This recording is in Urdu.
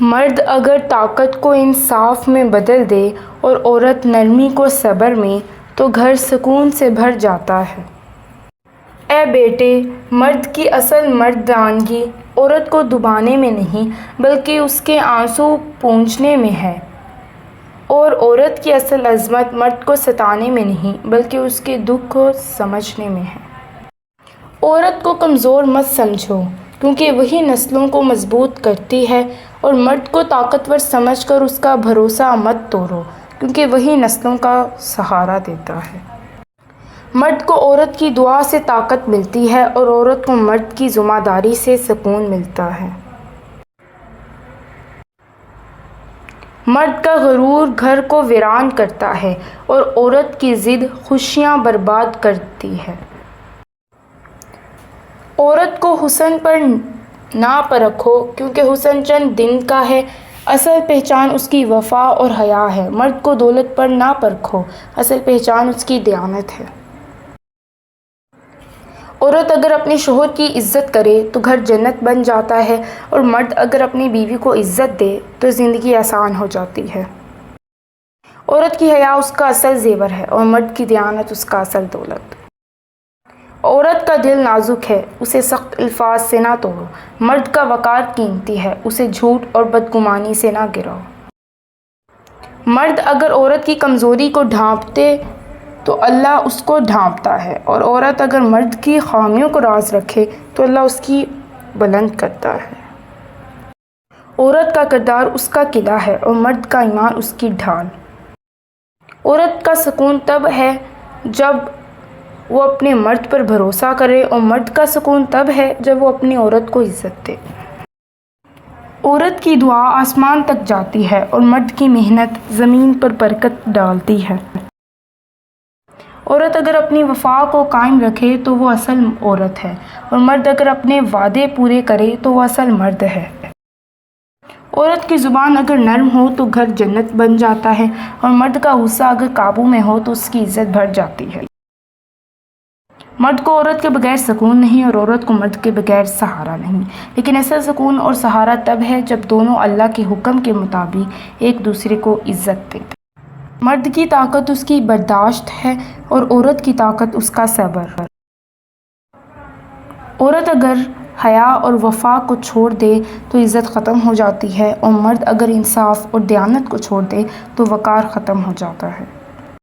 مرد اگر طاقت کو انصاف میں بدل دے اور عورت نرمی کو صبر میں، تو گھر سکون سے بھر جاتا ہے۔ اے بیٹے، مرد کی اصل مردانگی عورت کو دبانے میں نہیں بلکہ اس کے آنسو پونچھنے میں ہے، اور عورت کی اصل عظمت مرد کو ستانے میں نہیں بلکہ اس کے دکھ کو سمجھنے میں ہے۔ عورت کو کمزور مت سمجھو، کیونکہ وہی نسلوں کو مضبوط کرتی ہے، اور مرد کو طاقتور سمجھ کر اس کا بھروسہ مت توڑو، کیونکہ وہی نسلوں کا سہارا دیتا ہے۔ مرد کو عورت کی دعا سے طاقت ملتی ہے، اور عورت کو مرد کی ذمہ داری سے سکون ملتا ہے۔ مرد کا غرور گھر کو ویران کرتا ہے، اور عورت کی ضد خوشیاں برباد کرتی ہے۔ عورت کو حسن پر نہ پرکھو، کیونکہ حسن چند دن کا ہے، اصل پہچان اس کی وفا اور حیا ہے۔ مرد کو دولت پر نہ پرکھو، اصل پہچان اس کی دیانت ہے۔ عورت اگر اپنے شوہر کی عزت کرے تو گھر جنت بن جاتا ہے، اور مرد اگر اپنی بیوی کو عزت دے تو زندگی آسان ہو جاتی ہے۔ عورت کی حیا اس کا اصل زیور ہے، اور مرد کی دیانت اس کا اصل دولت۔ عورت کا دل نازک ہے، اسے سخت الفاظ سے نہ توڑو۔ مرد کا وقار قیمتی ہے، اسے جھوٹ اور بدگمانی سے نہ گراؤ۔ مرد اگر عورت کی کمزوری کو ڈھانپتے تو اللہ اس کو ڈھانپتا ہے، اور عورت اگر مرد کی خامیوں کو راز رکھے تو اللہ اس کی بلند کرتا ہے۔ عورت کا کردار اس کا قلعہ ہے، اور مرد کا ایمان اس کی ڈھال۔ عورت کا سکون تب ہے جب وہ اپنے مرد پر بھروسہ کرے، اور مرد کا سکون تب ہے جب وہ اپنی عورت کو عزت دے۔ عورت کی دعا آسمان تک جاتی ہے، اور مرد کی محنت زمین پر برکت ڈالتی ہے۔ عورت اگر اپنی وفا کو قائم رکھے تو وہ اصل عورت ہے، اور مرد اگر اپنے وعدے پورے کرے تو وہ اصل مرد ہے۔ عورت کی زبان اگر نرم ہو تو گھر جنت بن جاتا ہے، اور مرد کا غصہ اگر قابو میں ہو تو اس کی عزت بڑھ جاتی ہے۔ مرد کو عورت کے بغیر سکون نہیں، اور عورت کو مرد کے بغیر سہارا نہیں، لیکن اصل سکون اور سہارا تب ہے جب دونوں اللہ کے حکم کے مطابق ایک دوسرے کو عزت دیں۔ مرد کی طاقت اس کی برداشت ہے، اور عورت کی طاقت اس کا صبر۔ عورت اگر حیا اور وفا کو چھوڑ دے تو عزت ختم ہو جاتی ہے، اور مرد اگر انصاف اور دیانت کو چھوڑ دے تو وقار ختم ہو جاتا ہے۔